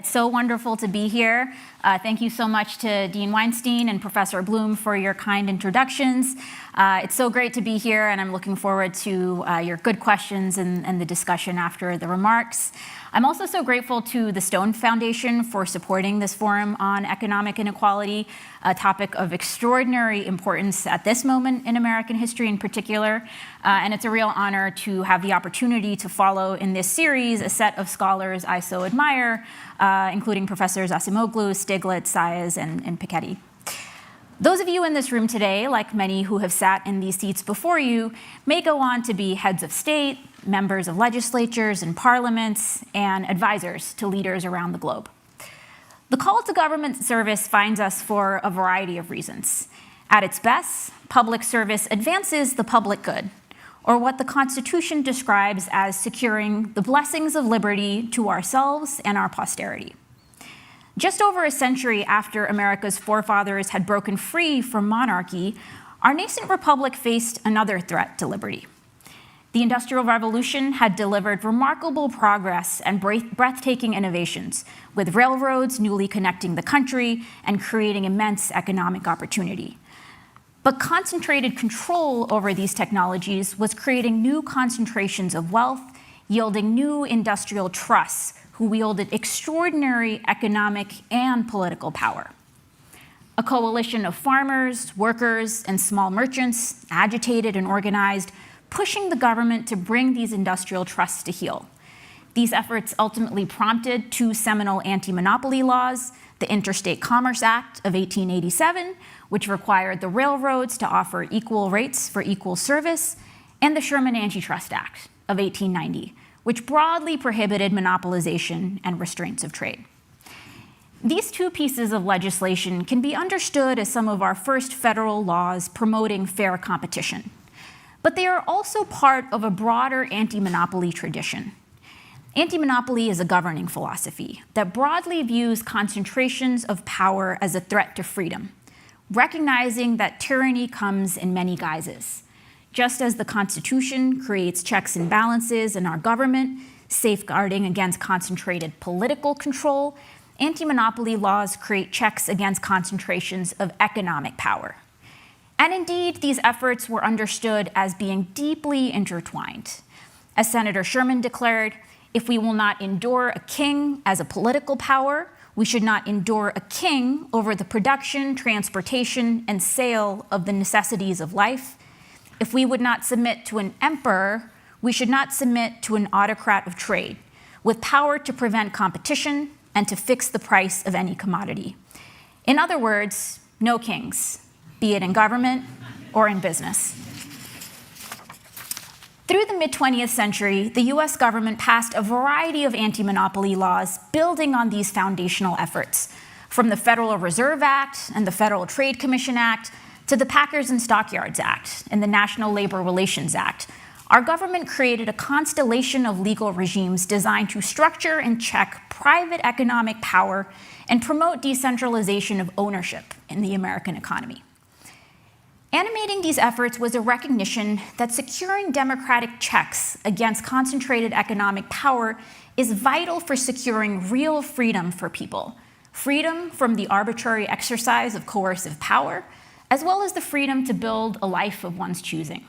It's so wonderful to be here. Thank you so much to Dean Weinstein and Professor Bloom for your kind introductions. It's so great to be here, and I'm looking forward to your good questions and the discussion after the remarks. I'm also so grateful to the Stone Foundation for supporting this forum on economic inequality, a topic of extraordinary importance at this moment in American history in particular. And it's a real honor to have the opportunity to follow in this series a set of scholars I so admire, including Professors Acemoglu, Stiglitz, Saez, and Piketty. Those of you in this room today, like many who have sat in these seats before you, may go on to be heads of state, members of legislatures and parliaments, and advisors to leaders around the globe. The call to government service finds us for a variety of reasons. At its best, public service advances the public good, or what the Constitution describes as securing the blessings of liberty to ourselves and our posterity. Just over a century after America's forefathers had broken free from monarchy, our nascent republic faced another threat to liberty. The Industrial Revolution had delivered remarkable progress and breathtaking innovations, with railroads newly connecting the country and creating immense economic opportunity. But concentrated control over these technologies was creating new concentrations of wealth, yielding new industrial trusts who wielded extraordinary economic and political power. A coalition of farmers, workers, and small merchants agitated and organized, pushing the government to bring these industrial trusts to heel. These efforts ultimately prompted two seminal anti-monopoly laws, the Interstate Commerce Act of 1887, which required the railroads to offer equal rates for equal service, and the Sherman Antitrust Act of 1890, which broadly prohibited monopolization and restraints of trade. These two pieces of legislation can be understood as some of our first federal laws promoting fair competition. But they are also part of a broader anti-monopoly tradition. Anti-monopoly is a governing philosophy that broadly views concentrations of power as a threat to freedom, recognizing that tyranny comes in many guises. Just as the Constitution creates checks and balances in our government, safeguarding against concentrated political control, anti-monopoly laws create checks against concentrations of economic power. And indeed, these efforts were understood as being deeply intertwined. As Senator Sherman declared, if we will not endure a king as a political power, we should not endure a king over the production, transportation, and sale of the necessities of life. If we would not submit to an emperor, we should not submit to an autocrat of trade, with power to prevent competition and to fix the price of any commodity. In other words, no kings, be it in government or in business. Through the mid-20th century, the US government passed a variety of anti-monopoly laws building on these foundational efforts, from the Federal Reserve Act and the Federal Trade Commission Act to the Packers and Stockyards Act and the National Labor Relations Act. Our government created a constellation of legal regimes designed to structure and check private economic power and promote decentralization of ownership in the American economy. Animating these efforts was a recognition that securing democratic checks against concentrated economic power is vital for securing real freedom for people, freedom from the arbitrary exercise of coercive power, as well as the freedom to build a life of one's choosing.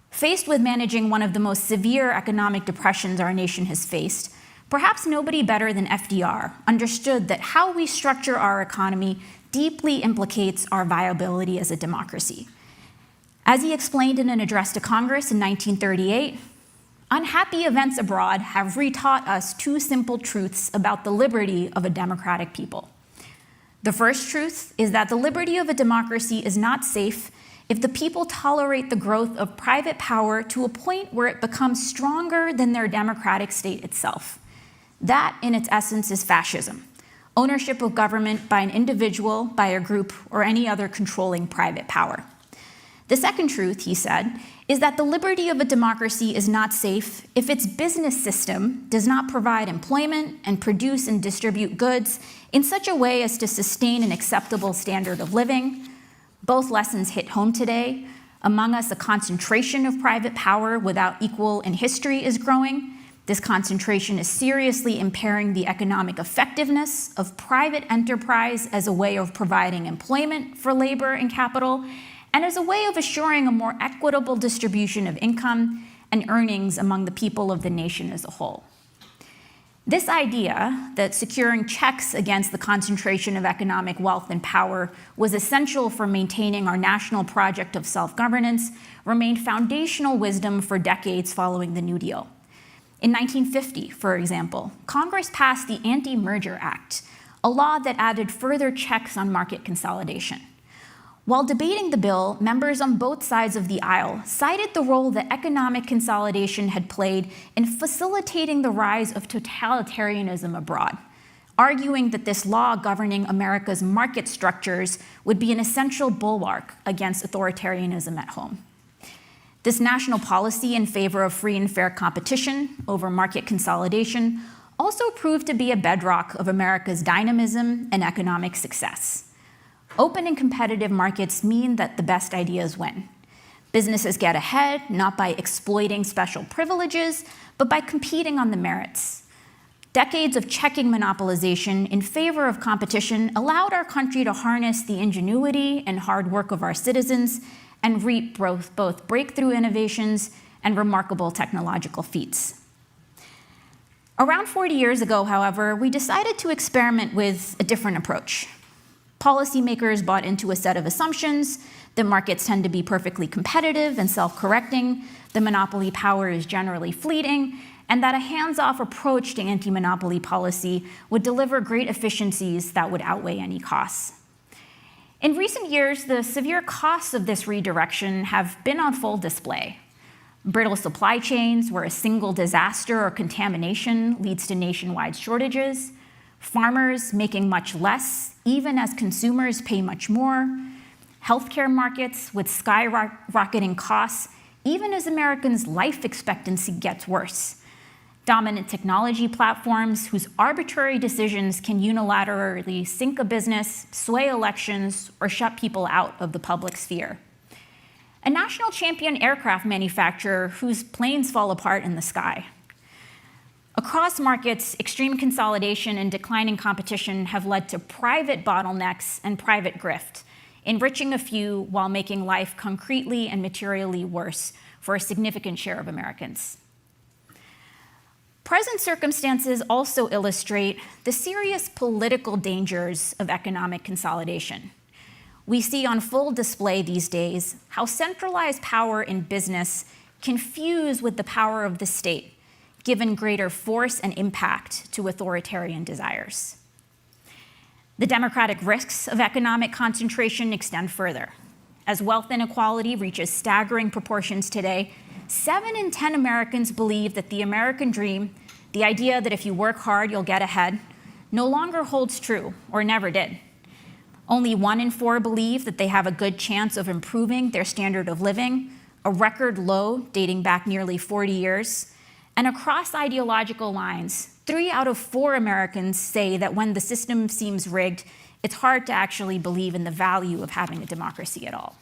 Faced with managing one of the most severe economic depressions our nation has faced, perhaps nobody better than FDR understood that how we structure our economy deeply implicates our viability as a democracy. As he explained in an address to Congress in 1938, unhappy events abroad have retaught us two simple truths about the liberty of a democratic people. The first truth is that the liberty of a democracy is not safe if the people tolerate the growth of private power to a point where it becomes stronger than their democratic state itself. That, in its essence, is fascism, ownership of government by an individual, by a group, or any other controlling private power. The second truth, he said, is that the liberty of a democracy is not safe if its business system does not provide employment and produce and distribute goods in such a way as to sustain an acceptable standard of living. Both lessons hit home today. Among us, a concentration of private power without equal in history is growing, This concentration is seriously impairing the economic effectiveness of private enterprise as a way of providing employment for labor and capital, and as a way of assuring a more equitable distribution of income and earnings among the people of the nation as a whole. This idea that securing checks against the concentration of economic wealth and power was essential for maintaining our national project of self-governance remained foundational wisdom for decades following the New Deal. In 1950, for example, Congress passed the Anti-Merger Act, a law that added further checks on market consolidation. While debating the bill, members on both sides of the aisle cited the role that economic consolidation had played in facilitating the rise of totalitarianism abroad, arguing that this law governing America's market structures would be an essential bulwark against authoritarianism at home. This national policy in favor of free and fair competition over market consolidation also proved to be a bedrock of America's dynamism and economic success. Open and competitive markets mean that the best ideas win. Businesses get ahead not by exploiting special privileges, but by competing on the merits. Decades of checking monopolization in favor of competition allowed our country to harness the ingenuity and hard work of our citizens and reap both breakthrough innovations and remarkable technological feats. Around 40 years ago, however, we decided to experiment with a different approach. Policymakers bought into a set of assumptions that markets tend to be perfectly competitive and self-correcting, the monopoly power is generally fleeting, and that a hands-off approach to anti-monopoly policy would deliver great efficiencies that would outweigh any costs. In recent years, the severe costs of this redirection have been on full display. Brittle supply chains where a single disaster or contamination leads to nationwide shortages, farmers making much less, even as consumers pay much more, healthcare markets with skyrocketing costs, even as Americans' life expectancy gets worse, dominant technology platforms whose arbitrary decisions can unilaterally sink a business, sway elections, or shut people out of the public sphere. A national champion aircraft manufacturer whose planes fall apart in the sky. Across markets, extreme consolidation and declining competition have led to private bottlenecks and private grift, enriching a few while making life concretely and materially worse for a significant share of Americans. Present circumstances also illustrate the serious political dangers of economic consolidation. We see on full display these days how centralized power in business can fuse with the power of the state, given greater force and impact to authoritarian desires. The democratic risks of economic concentration extend further. As wealth inequality reaches staggering proportions today, 7 in 10 Americans believe that the American dream, the idea that if you work hard, you'll get ahead, no longer holds true or never did. Only 1 in 4 believe that they have a good chance of improving their standard of living, a record low dating back nearly 40 years. And across ideological lines, 3 out of 4 Americans say that when the system seems rigged, it's hard to actually believe in the value of having a democracy at all.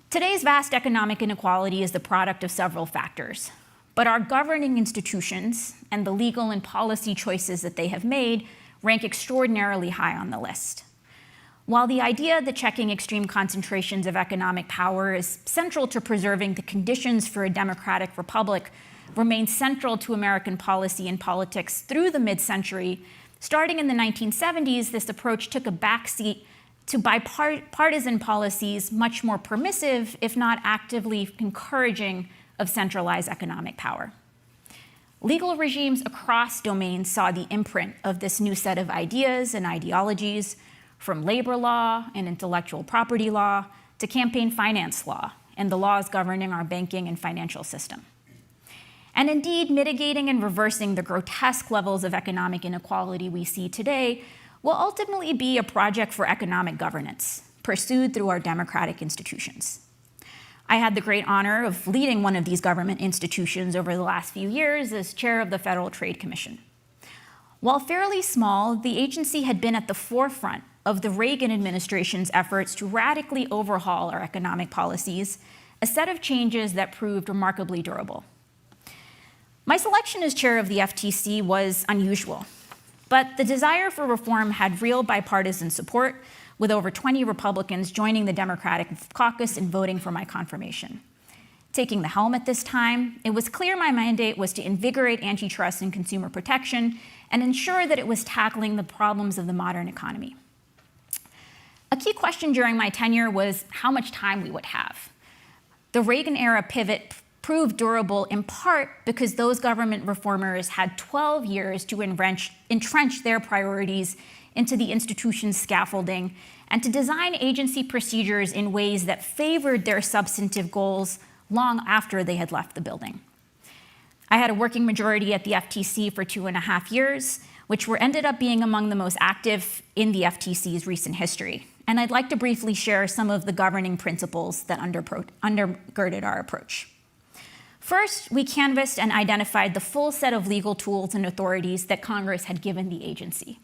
Today's vast economic inequality is the product of several factors, but our governing institutions and the legal and policy choices that they have made rank extraordinarily high on the list. While the idea that checking extreme concentrations of economic power is central to preserving the conditions for a democratic republic remains central to American policy and politics through the mid-century, starting in the 1970s, this approach took a backseat to bipartisan policies much more permissive, if not actively encouraging, of centralized economic power. Legal regimes across domains saw the imprint of this new set of ideas and ideologies, from labor law and intellectual property law to campaign finance law and the laws governing our banking and financial system. And indeed, mitigating and reversing the grotesque levels of economic inequality we see today will ultimately be a project for economic governance, pursued through our democratic institutions. I had the great honor of leading one of these government institutions over the last few years as chair of the Federal Trade Commission. While fairly small, the agency had been at the forefront of the Reagan administration's efforts to radically overhaul our economic policies, a set of changes that proved remarkably durable. My selection as chair of the FTC was unusual, but the desire for reform had real bipartisan support, with over 20 Republicans joining the Democratic caucus in voting for my confirmation. Taking the helm at this time, it was clear my mandate was to invigorate antitrust and consumer protection and ensure that it was tackling the problems of the modern economy. A key question during my tenure was how much time we would have. The Reagan-era pivot proved durable in part because those government reformers had 12 years to entrench their priorities into the institution's scaffolding and to design agency procedures in ways that favored their substantive goals long after they had left the building. I had a working majority at the FTC for 2.5 years, which ended up being among the most active in the FTC's recent history. And I'd like to briefly share some of the governing principles that undergirded our approach. First, we canvassed and identified the full set of legal tools and authorities that Congress had given the agency.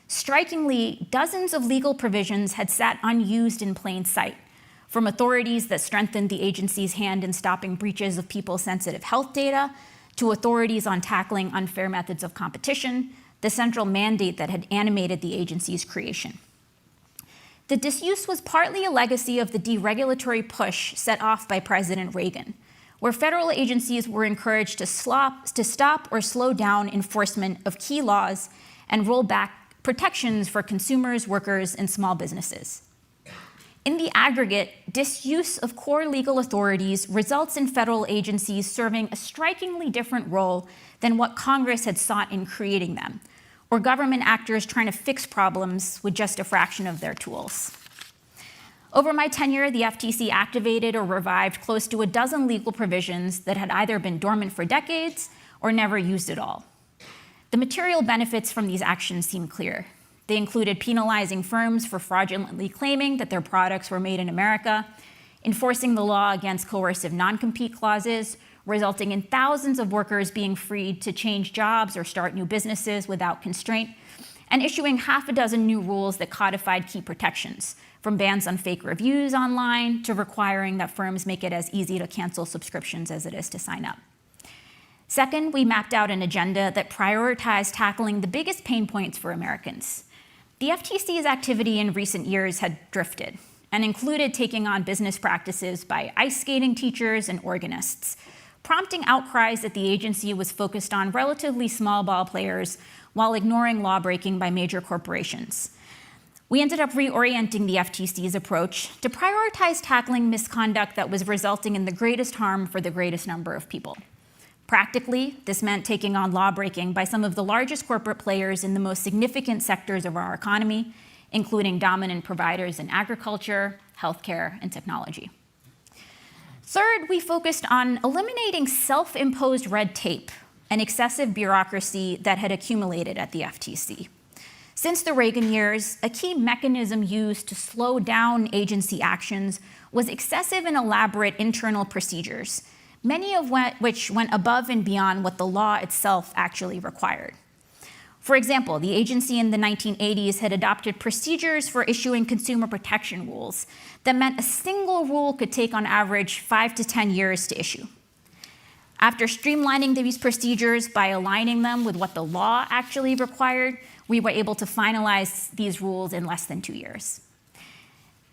Strikingly, dozens of legal provisions had sat unused in plain sight, from authorities that strengthened the agency's hand in stopping breaches of people-sensitive health data, to authorities on tackling unfair methods of competition, the central mandate that had animated the agency's creation. The disuse was partly a legacy of the deregulatory push set off by President Reagan, where federal agencies were encouraged to stop or slow down enforcement of key laws and roll back protections for consumers, workers, and small businesses. In the aggregate, disuse of core legal authorities results in federal agencies serving a strikingly different role than what Congress had sought in creating them, or government actors trying to fix problems with just a fraction of their tools. Over my tenure, the FTC activated or revived close to a dozen legal provisions that had either been dormant for decades or never used at all. The material benefits from these actions seem clear. They included penalizing firms for fraudulently claiming that their products were made in America, enforcing the law against coercive non-compete clauses, resulting in thousands of workers being freed to change jobs or start new businesses without constraint, and issuing half a dozen new rules that codified key protections, from bans on fake reviews online to requiring that firms make it as easy to cancel subscriptions as it is to sign up. Second, we mapped out an agenda that prioritized tackling the biggest pain points for Americans. The FTC's activity in recent years had drifted and included taking on business practices by ice skating teachers and organists, prompting outcries that the agency was focused on relatively small ball players while ignoring law-breaking by major corporations. We ended up reorienting the FTC's approach to prioritize tackling misconduct that was resulting in the greatest harm for the greatest number of people. Practically, this meant taking on law-breaking by some of the largest corporate players in the most significant sectors of our economy, including dominant providers in agriculture, healthcare, and technology. Third, we focused on eliminating self-imposed red tape and excessive bureaucracy that had accumulated at the FTC. Since the Reagan years, a key mechanism used to slow down agency actions was excessive and elaborate internal procedures, many of which went above and beyond what the law itself actually required. For example, the agency in the 1980s had adopted procedures for issuing consumer protection rules that meant a single rule could take on average 5 to 10 years to issue. After streamlining these procedures by aligning them with what the law actually required, we were able to finalize these rules in less than 2 years.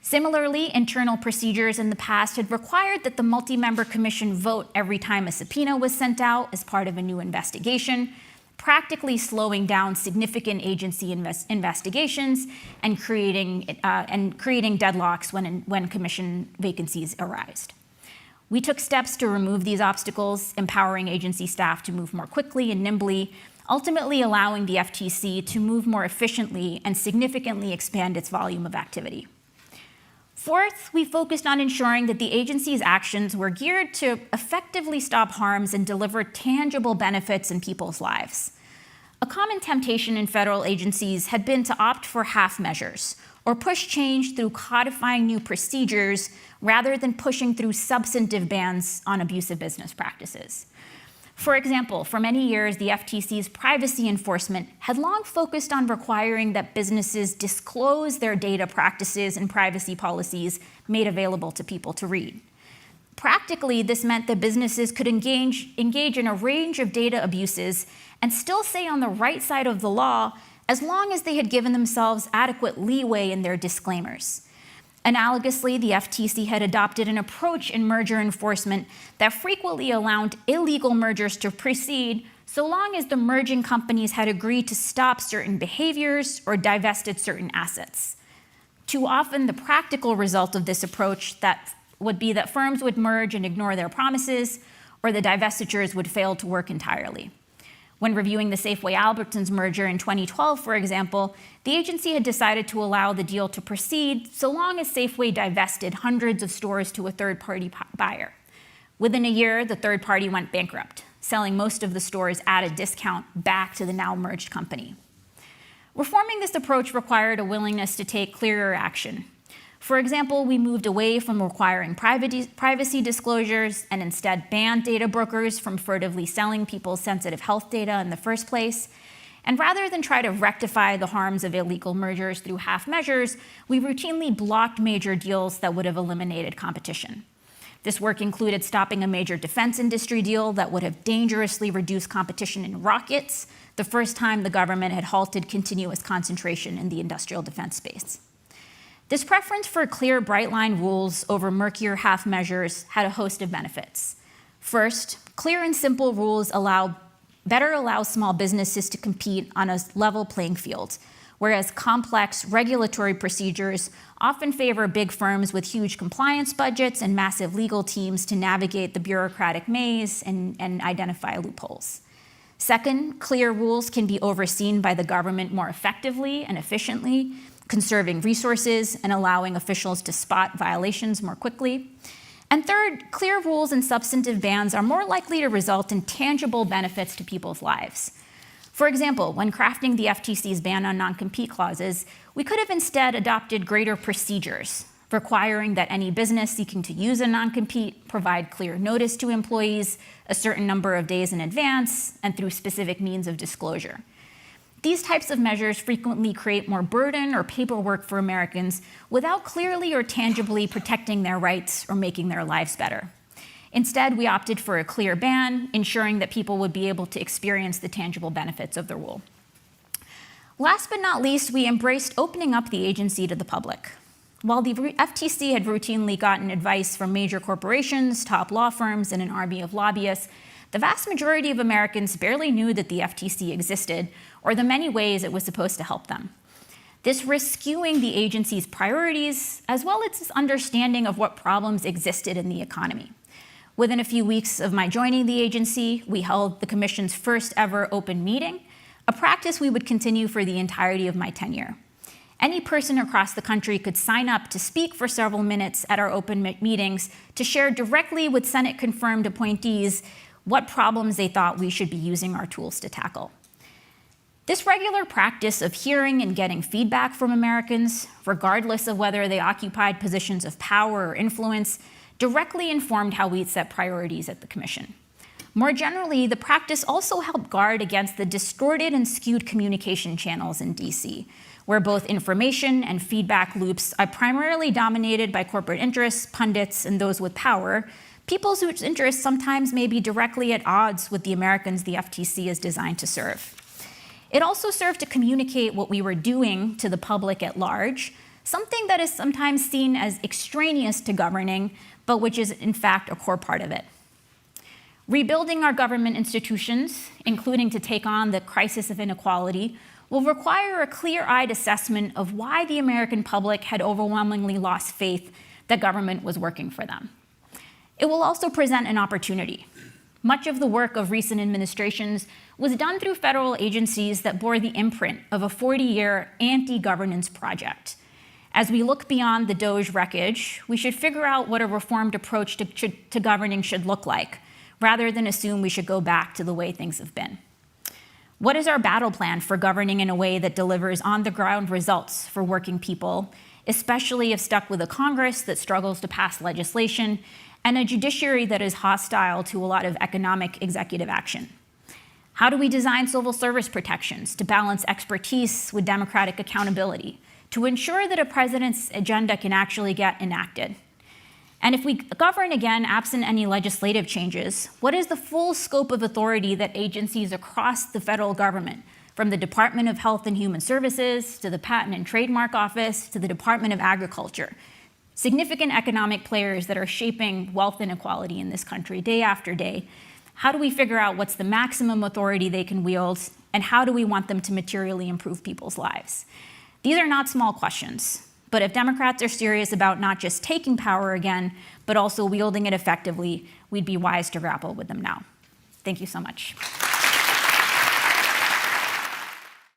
Similarly, internal procedures in the past had required that the multi-member commission vote every time a subpoena was sent out as part of a new investigation, practically slowing down significant agency investigations and creating deadlocks when commission vacancies arised. We took steps to remove these obstacles, empowering agency staff to move more quickly and nimbly, ultimately allowing the FTC to move more efficiently and significantly expand its volume of activity. Fourth, we focused on ensuring that the agency's actions were geared to effectively stop harms and deliver tangible benefits in people's lives. A common temptation in federal agencies had been to opt for half measures or push change through codifying new procedures rather than pushing through substantive bans on abusive business practices. For example, for many years, the FTC's privacy enforcement had long focused on requiring that businesses disclose their data practices and privacy policies made available to people to read. Practically, this meant that businesses could engage in a range of data abuses and still stay on the right side of the law as long as they had given themselves adequate leeway in their disclaimers. Analogously, the FTC had adopted an approach in merger enforcement that frequently allowed illegal mergers to proceed so long as the merging companies had agreed to stop certain behaviors or divested certain assets. Too often, the practical result of this approach would be that firms would merge and ignore their promises, or the divestitures would fail to work entirely. When reviewing the Safeway-Albertsons merger in 2012, for example, the agency had decided to allow the deal to proceed so long as Safeway divested hundreds of stores to a third-party buyer. Within a year, the third party went bankrupt, selling most of the stores at a discount back to the now merged company. Reforming this approach required a willingness to take clearer action. For example, we moved away from requiring privacy disclosures and instead banned data brokers from furtively selling people's sensitive health data in the first place. And rather than try to rectify the harms of illegal mergers through half measures, we routinely blocked major deals that would have eliminated competition. This work included stopping a major defense industry deal that would have dangerously reduced competition in rockets, the first time the government had halted continuous concentration in the industrial defense space. This preference for clear, bright-line rules over murkier half measures had a host of benefits. First, clear and simple rules better allow small businesses to compete on a level playing field, whereas complex regulatory procedures often favor big firms with huge compliance budgets and massive legal teams to navigate the bureaucratic maze and identify loopholes. Second, clear rules can be overseen by the government more effectively and efficiently, conserving resources and allowing officials to spot violations more quickly. And third, clear rules and substantive bans are more likely to result in tangible benefits to people's lives. For example, when crafting the FTC's ban on non-compete clauses, we could have instead adopted greater procedures, requiring that any business seeking to use a non-compete provide clear notice to employees a certain number of days in advance and through specific means of disclosure. These types of measures frequently create more burden or paperwork for Americans without clearly or tangibly protecting their rights or making their lives better. Instead, we opted for a clear ban, ensuring that people would be able to experience the tangible benefits of the rule. Last but not least, we embraced opening up the agency to the public. While the FTC had routinely gotten advice from major corporations, top law firms, and an army of lobbyists, the vast majority of Americans barely knew that the FTC existed or the many ways it was supposed to help them. This risked skewing the agency's priorities, as well as its understanding of what problems existed in the economy. Within a few weeks of my joining the agency, we held the Commission's first ever open meeting, a practice we would continue for the entirety of my tenure. Any person across the country could sign up to speak for several minutes at our open meetings to share directly with Senate-confirmed appointees what problems they thought we should be using our tools to tackle. This regular practice of hearing and getting feedback from Americans, regardless of whether they occupied positions of power or influence, directly informed how we set priorities at the Commission. More generally, the practice also helped guard against the distorted and skewed communication channels in DC, where both information and feedback loops are primarily dominated by corporate interests, pundits, and those with power, people whose interests sometimes may be directly at odds with the Americans the FTC is designed to serve. It also served to communicate what we were doing to the public at large, something that is sometimes seen as extraneous to governing, but which is in fact a core part of it. Rebuilding our government institutions, including to take on the crisis of inequality, will require a clear-eyed assessment of why the American public had overwhelmingly lost faith that government was working for them. It will also present an opportunity. Much of the work of recent administrations was done through federal agencies that bore the imprint of a 40-year anti-governance project. As we look beyond the DOGE wreckage, we should figure out what a reformed approach to governing should look like, rather than assume we should go back to the way things have been. What is our battle plan for governing in a way that delivers on-the-ground results for working people, especially if stuck with a Congress that struggles to pass legislation and a judiciary that is hostile to a lot of economic executive action? How do we design civil service protections to balance expertise with democratic accountability, to ensure that a president's agenda can actually get enacted? And if we govern again, absent any legislative changes, what is the full scope of authority that agencies across the federal government, from the Department of Health and Human Services to the Patent and Trademark Office to the Department of Agriculture, significant economic players that are shaping wealth inequality in this country day after day, how do we figure out what's the maximum authority they can wield, and how do we want them to materially improve people's lives? These are not small questions, but if Democrats are serious about not just taking power again, but also wielding it effectively, we'd be wise to grapple with them now. Thank you so much.